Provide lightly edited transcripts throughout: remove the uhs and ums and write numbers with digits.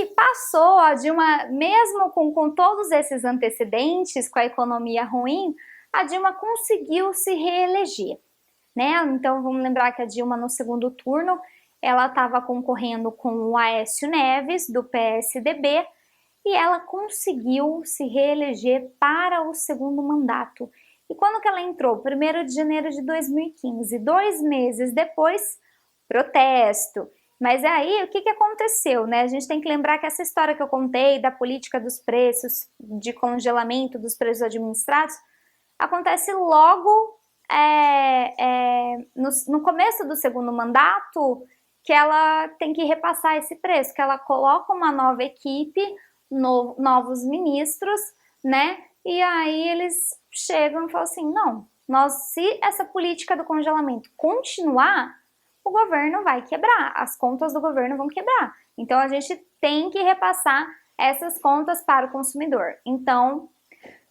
passou, a Dilma, mesmo com todos esses antecedentes, com a economia ruim, a Dilma conseguiu se reeleger, né? Então vamos lembrar que a Dilma no segundo turno, ela estava concorrendo com o Aécio Neves, do PSDB, e ela conseguiu se reeleger para o segundo mandato. E quando que ela entrou? 1º de janeiro de 2015, 2 meses depois, protesto. Mas aí, o que aconteceu, né? A gente tem que lembrar que essa história que eu contei da política dos preços, de congelamento dos preços administrados, acontece logo no começo do segundo mandato, que ela tem que repassar esse preço, que ela coloca uma nova equipe, novos ministros, né? E aí eles chegam e falam assim, não, se essa política do congelamento continuar, o governo vai quebrar, as contas do governo vão quebrar. Então a gente tem que repassar essas contas para o consumidor. Então,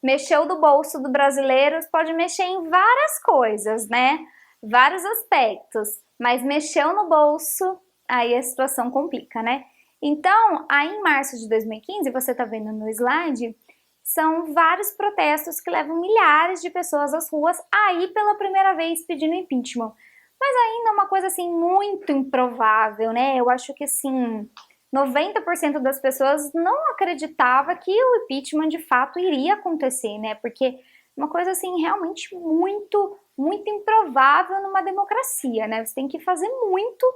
mexeu do bolso do brasileiro, pode mexer em várias coisas, né? Vários aspectos, mas mexeu no bolso, aí a situação complica, né? Então, aí em março de 2015, você tá vendo no slide, são vários protestos que levam milhares de pessoas às ruas, aí pela primeira vez pedindo impeachment. Mas ainda é uma coisa assim muito improvável, né? Eu acho que assim, 90% das pessoas não acreditava que o impeachment de fato iria acontecer, né? Porque uma coisa assim realmente muito, muito improvável numa democracia, né? Você tem que fazer muito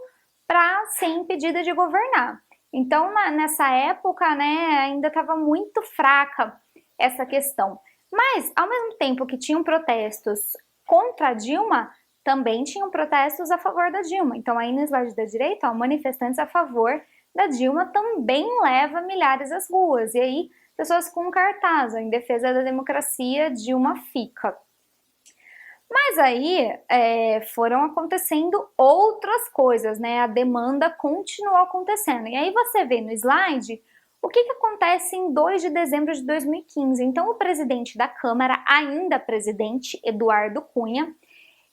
para ser impedida de governar. Então, nessa época, né, ainda estava muito fraca essa questão. Mas, ao mesmo tempo que tinham protestos contra a Dilma, também tinham protestos a favor da Dilma. Então, aí no slide da direita, ó, manifestantes a favor da Dilma também leva milhares às ruas. E aí, pessoas com cartaz, ó, em defesa da democracia, Dilma fica. Mas aí foram acontecendo outras coisas, né? A demanda continuou acontecendo. E aí você vê no slide o que acontece em 2 de dezembro de 2015. Então, o presidente da Câmara, ainda presidente, Eduardo Cunha,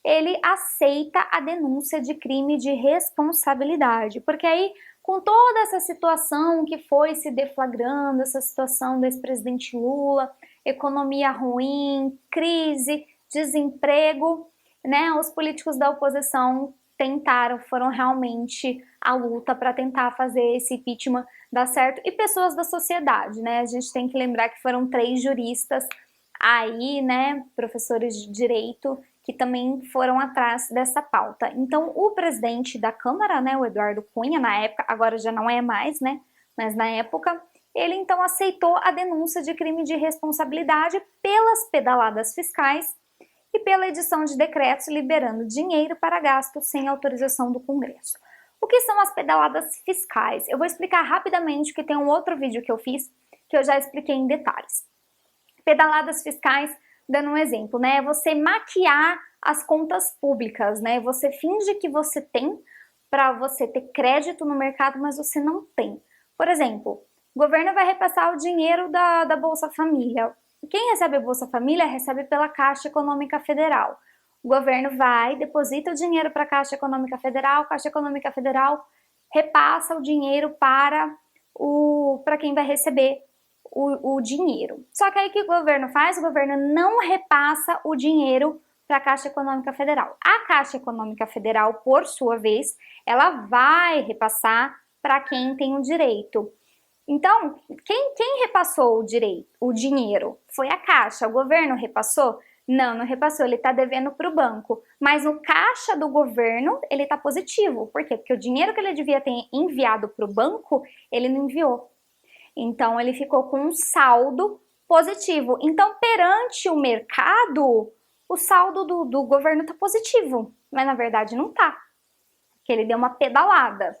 ele aceita a denúncia de crime de responsabilidade, porque aí, com toda essa situação que foi se deflagrando, essa situação do ex-presidente Lula, economia ruim, crise, desemprego, né, os políticos da oposição foram realmente à luta para tentar fazer esse impeachment dar certo, e pessoas da sociedade, né, a gente tem que lembrar que foram 3 juristas aí, né, professores de direito, que também foram atrás dessa pauta. Então, o presidente da Câmara, né, o Eduardo Cunha, na época, agora já não é mais, né, mas na época, ele então aceitou a denúncia de crime de responsabilidade pelas pedaladas fiscais e pela edição de decretos liberando dinheiro para gasto sem autorização do Congresso. O que são as pedaladas fiscais? Eu vou explicar rapidamente, porque tem um outro vídeo que eu fiz, que eu já expliquei em detalhes. Pedaladas fiscais, dando um exemplo, né? Você maquiar as contas públicas, né? Você finge que você tem para você ter crédito no mercado, mas você não tem. Por exemplo, o governo vai repassar o dinheiro da Bolsa Família. Quem recebe a Bolsa Família recebe pela Caixa Econômica Federal. O governo vai, deposita o dinheiro para a Caixa Econômica Federal repassa o dinheiro para quem vai receber o dinheiro. Só que aí o que o governo faz? O governo não repassa o dinheiro para a Caixa Econômica Federal. A Caixa Econômica Federal, por sua vez, ela vai repassar para quem tem o direito. Então, quem repassou o dinheiro? Foi a Caixa. O governo repassou? Não repassou. Ele está devendo para o banco. Mas no caixa do governo, ele está positivo. Por quê? Porque o dinheiro que ele devia ter enviado para o banco, ele não enviou. Então, ele ficou com um saldo positivo. Então, perante o mercado, o saldo do governo está positivo. Mas, na verdade, não está. Porque ele deu uma pedalada.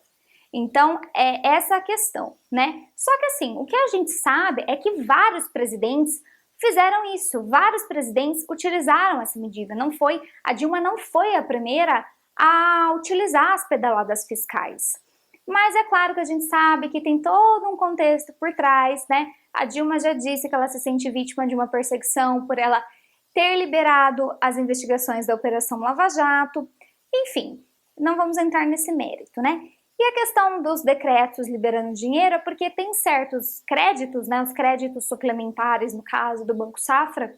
Então, é essa a questão, né? Só que assim, o que a gente sabe é que vários presidentes fizeram isso, vários presidentes utilizaram essa medida. A Dilma não foi a primeira a utilizar as pedaladas fiscais. Mas é claro que a gente sabe que tem todo um contexto por trás, né? A Dilma já disse que ela se sente vítima de uma perseguição por ela ter liberado as investigações da Operação Lava Jato. Enfim, não vamos entrar nesse mérito, né? E a questão dos decretos liberando dinheiro é porque tem certos créditos, né, os créditos suplementares, no caso do Banco Safra,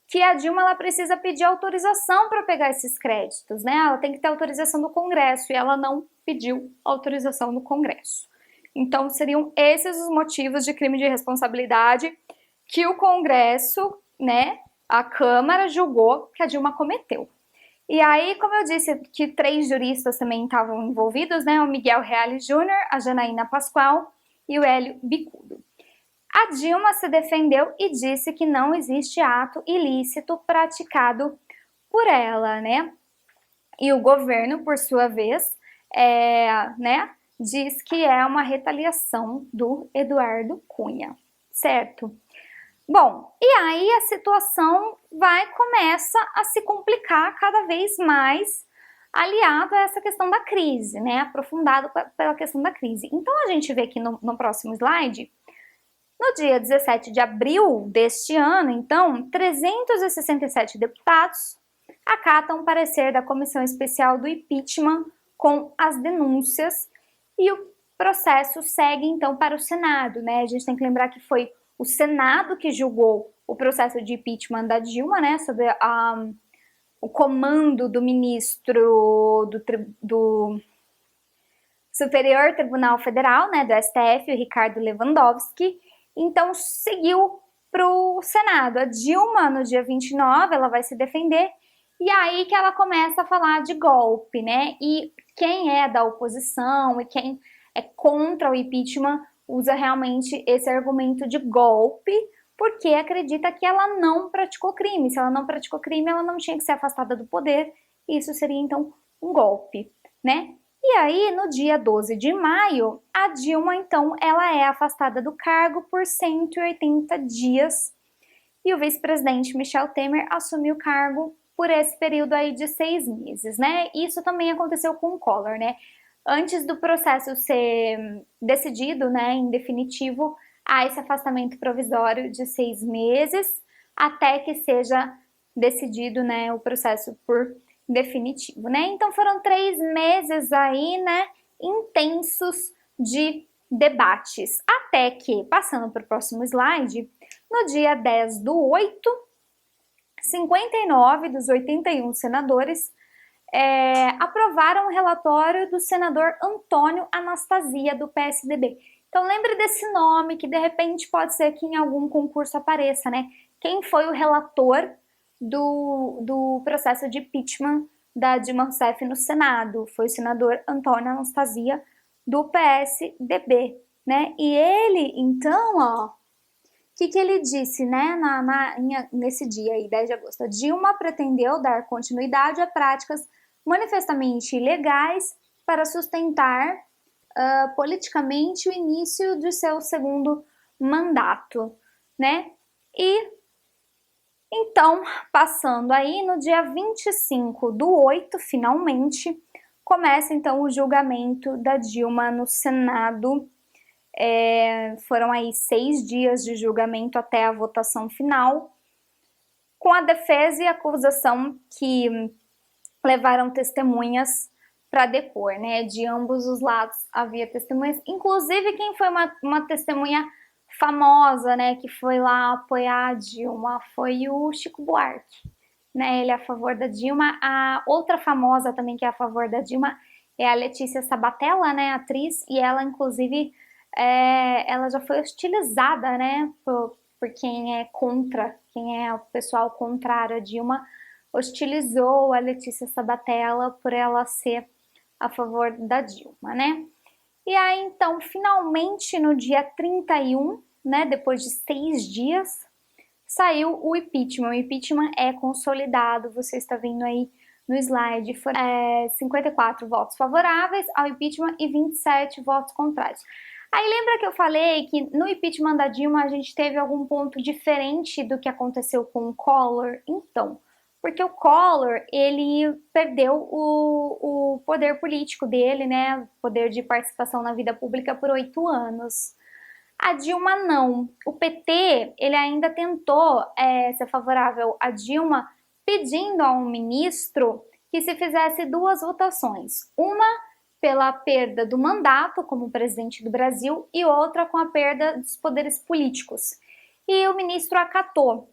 que a Dilma ela precisa pedir autorização para pegar esses créditos, né? Ela tem que ter autorização do Congresso e ela não pediu autorização do Congresso. Então, seriam esses os motivos de crime de responsabilidade que o Congresso, né, a Câmara julgou que a Dilma cometeu. E aí, como eu disse, que 3 juristas também estavam envolvidos, né? O Miguel Reale Júnior, a Janaína Pascoal e o Hélio Bicudo. A Dilma se defendeu e disse que não existe ato ilícito praticado por ela, né? E o governo, por sua vez, né, diz que é uma retaliação do Eduardo Cunha, certo? Bom, e aí a situação começa a se complicar cada vez mais, aliado a essa questão da crise, né? Aprofundado pela questão da crise. Então a gente vê aqui no próximo slide, no dia 17 de abril deste ano, então, 367 deputados acatam o parecer da Comissão Especial do Impeachment com as denúncias e o processo segue então para o Senado, né? A gente tem que lembrar que foi o Senado que julgou o processo de impeachment da Dilma, né, sob o comando do ministro do Superior Tribunal Federal, né, do STF, o Ricardo Lewandowski. Então seguiu para o Senado. A Dilma, no dia 29, ela vai se defender, e aí que ela começa a falar de golpe, né? E quem é da oposição e quem é contra o impeachment usa realmente esse argumento de golpe, porque acredita que ela não praticou crime. Se ela não praticou crime, ela não tinha que ser afastada do poder, e isso seria então um golpe, né? E aí, no dia 12 de maio, a Dilma, então, ela é afastada do cargo por 180 dias, e o vice-presidente Michel Temer assumiu o cargo por esse período aí de 6 meses, né? Isso também aconteceu com o Collor, né? Antes do processo ser decidido, né, em definitivo, há esse afastamento provisório de 6 meses, até que seja decidido, né, o processo por definitivo, né? Então foram 3 meses aí, né, intensos de debates, até que, passando para o próximo slide, no dia 10/8, 59 dos 81 senadores aprovaram o relatório do senador Antônio Anastasia, do PSDB. Então lembre desse nome, que de repente pode ser que em algum concurso apareça, né? Quem foi o relator do processo de impeachment da Dilma Rousseff no Senado? Foi o senador Antônio Anastasia, do PSDB, né? E ele, então, ó, o que ele disse, né, nesse dia aí, 10 de agosto? A Dilma pretendeu dar continuidade a práticas manifestamente ilegais para sustentar politicamente o início de seu segundo mandato, né? E então, passando aí, no dia 25/8, finalmente, começa então o julgamento da Dilma no Senado. Foram aí 6 dias de julgamento até a votação final, com a defesa e a acusação que levaram testemunhas para depor, né? De ambos os lados havia testemunhas, inclusive quem foi uma testemunha famosa, né, que foi lá apoiar a Dilma, foi o Chico Buarque, né? Ele é a favor da Dilma. A outra famosa também que é a favor da Dilma é a Letícia Sabatella, né, atriz, e ela inclusive ela já foi hostilizada, né, por quem é contra, quem é o pessoal contrário a Dilma, hostilizou a Letícia Sabatella por ela ser a favor da Dilma, né? E aí, então, finalmente, no dia 31, né, depois de 6 dias, saiu o impeachment. O impeachment é consolidado, você está vendo aí no slide, foram 54 votos favoráveis ao impeachment e 27 votos contrários. Aí lembra que eu falei que no impeachment da Dilma a gente teve algum ponto diferente do que aconteceu com o Collor? Então, porque o Collor, ele perdeu o poder político dele, né, o poder de participação na vida pública por 8 anos. A Dilma não. O PT, ele ainda tentou ser favorável a Dilma, pedindo a um ministro que se fizesse 2 votações. Uma pela perda do mandato como presidente do Brasil e outra com a perda dos poderes políticos. E o ministro acatou.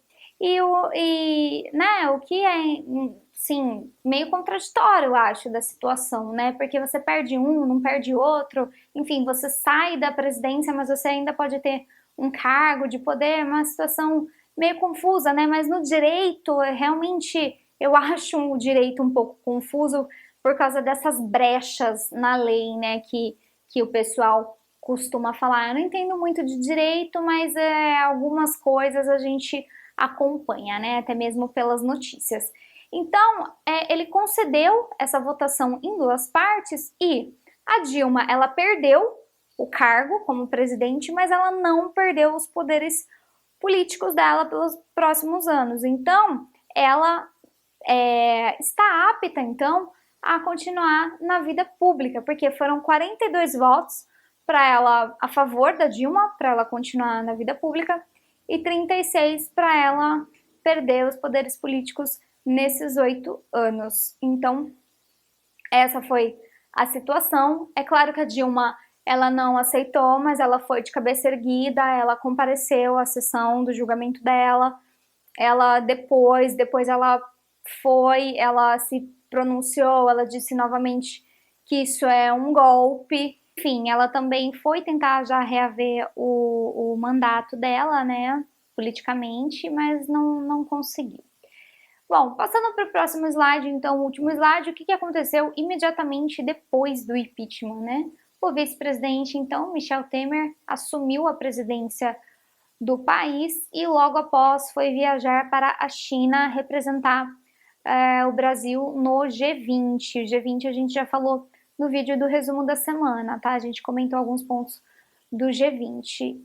Né, o que é, sim, meio contraditório, eu acho, da situação, né? Porque você perde um, não perde outro, enfim, você sai da presidência, mas você ainda pode ter um cargo de poder, uma situação meio confusa, né? Mas no direito, realmente, eu acho o direito um pouco confuso por causa dessas brechas na lei, né, que o pessoal costuma falar. Eu não entendo muito de direito, mas algumas coisas a gente acompanha, né, até mesmo pelas notícias. Então, ele concedeu essa votação em duas partes e a Dilma, ela perdeu o cargo como presidente, mas ela não perdeu os poderes políticos dela pelos próximos anos. Então, ela está apta, então, a continuar na vida pública, porque foram 42 votos para ela a favor da Dilma, para ela continuar na vida pública, e 36 para ela perder os poderes políticos nesses 8 anos. Então, essa foi a situação. É claro que a Dilma, ela não aceitou, mas ela foi de cabeça erguida, ela compareceu à sessão do julgamento dela, ela depois ela se pronunciou, ela disse novamente que isso é um golpe. Enfim, ela também foi tentar já reaver o mandato dela, né, politicamente, mas não conseguiu. Bom, passando para o próximo slide, então, o último slide, o que aconteceu imediatamente depois do impeachment, né? O vice-presidente, então, Michel Temer, assumiu a presidência do país e logo após foi viajar para a China representar o Brasil no G20. O G20 a gente já falou no vídeo do resumo da semana, tá? A gente comentou alguns pontos do G20.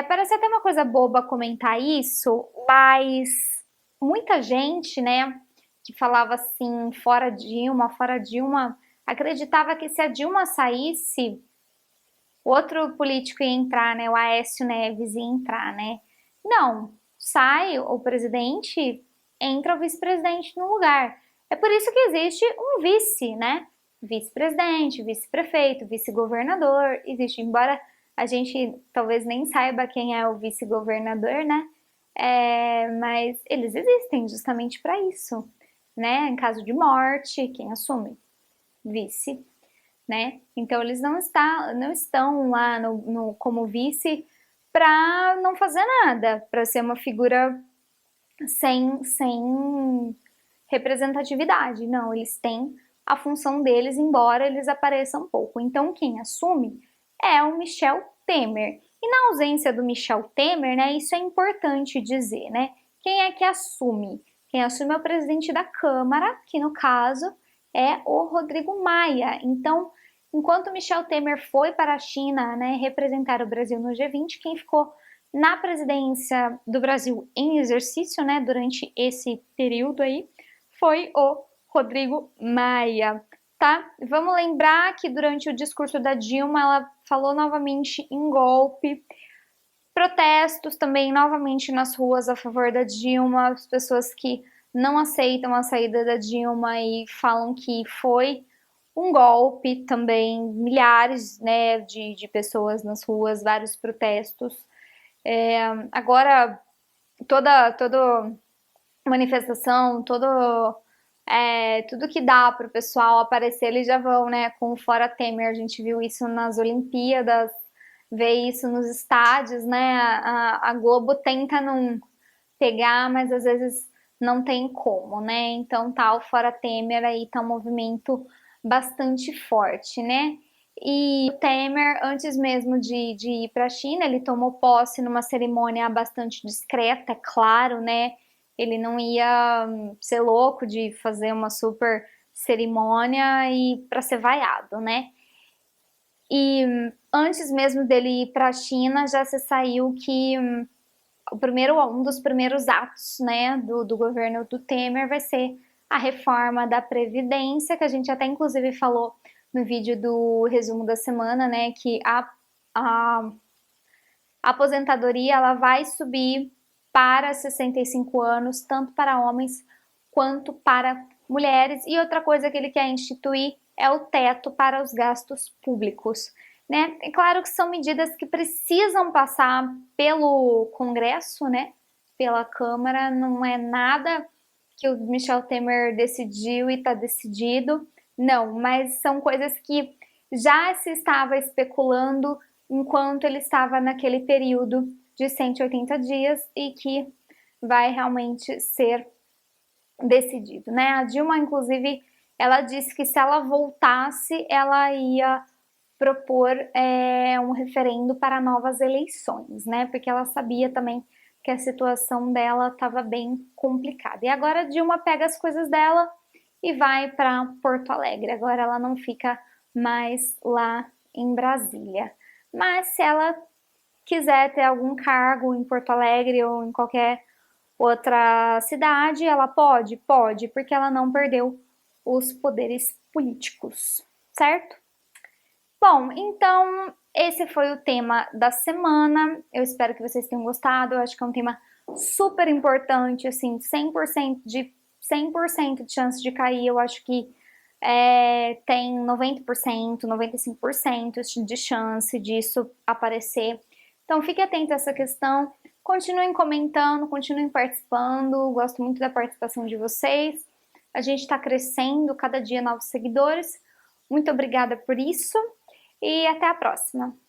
Parece até uma coisa boba comentar isso, mas muita gente, né, que falava assim, fora Dilma, acreditava que se a Dilma saísse, outro político ia entrar, né, o Aécio Neves ia entrar, né. Não, sai o presidente, entra o vice-presidente no lugar. É por isso que existe um vice, né, vice-presidente, vice-prefeito, vice-governador, existe, embora a gente talvez nem saiba quem é o vice-governador, né, mas eles existem justamente para isso, né, em caso de morte, quem assume? Vice, né? Então eles não estão lá como vice para não fazer nada, para ser uma figura sem representatividade. Não, eles têm a função deles, embora eles apareçam pouco. Então quem assume é o Michel Temer. E na ausência do Michel Temer, né, isso é importante dizer, né? Quem é que assume? Quem assume é o presidente da Câmara, que no caso é o Rodrigo Maia. Então, enquanto Michel Temer foi para a China, né, representar o Brasil no G20, quem ficou na presidência do Brasil em exercício, né, durante esse período aí, foi o Rodrigo Maia, tá? Vamos lembrar que durante o discurso da Dilma, ela falou novamente em golpe, protestos também novamente nas ruas a favor da Dilma, as pessoas que não aceitam a saída da Dilma e falam que foi um golpe também, milhares, né, de pessoas nas ruas, vários protestos. Agora, toda manifestação, tudo que dá para o pessoal aparecer, eles já vão, né, com o Fora Temer. A gente viu isso nas Olimpíadas, vê isso nos estádios, né, a Globo tenta não pegar, mas às vezes não tem como, né, então tá o Fora Temer aí, tá um movimento bastante forte, né. E o Temer, antes mesmo de ir para a China, ele tomou posse numa cerimônia bastante discreta, é claro, né, ele não ia ser louco de fazer uma super cerimônia e para ser vaiado, né. E antes mesmo dele ir para a China, já se saiu que um dos primeiros atos, né, do governo do Temer vai ser a reforma da Previdência, que a gente até inclusive falou no vídeo do resumo da semana, né, que a aposentadoria ela vai subir para 65 anos, tanto para homens quanto para mulheres. E outra coisa que ele quer instituir é o teto para os gastos públicos, né? É claro que são medidas que precisam passar pelo Congresso, né? Pela Câmara, não é nada que o Michel Temer decidiu e está decidido, não, mas são coisas que já se estava especulando enquanto ele estava naquele período de 180 dias e que vai realmente ser decidido, né? A Dilma, inclusive, ela disse que se ela voltasse, ela ia propor um referendo para novas eleições, né? Porque ela sabia também que a situação dela estava bem complicada. E agora a Dilma pega as coisas dela e vai para Porto Alegre. Agora ela não fica mais lá em Brasília. Mas se ela quiser ter algum cargo em Porto Alegre ou em qualquer outra cidade, ela pode? Pode, porque ela não perdeu os poderes políticos, certo? Bom, então esse foi o tema da semana. Eu espero que vocês tenham gostado. Eu acho que é um tema super importante, assim, 100% de chance de cair. Eu acho que tem 90%, 95% de chance disso aparecer. Então fique atento a essa questão. Continuem comentando, continuem participando. Gosto muito da participação de vocês. A gente está crescendo, cada dia novos seguidores. Muito obrigada por isso e até a próxima!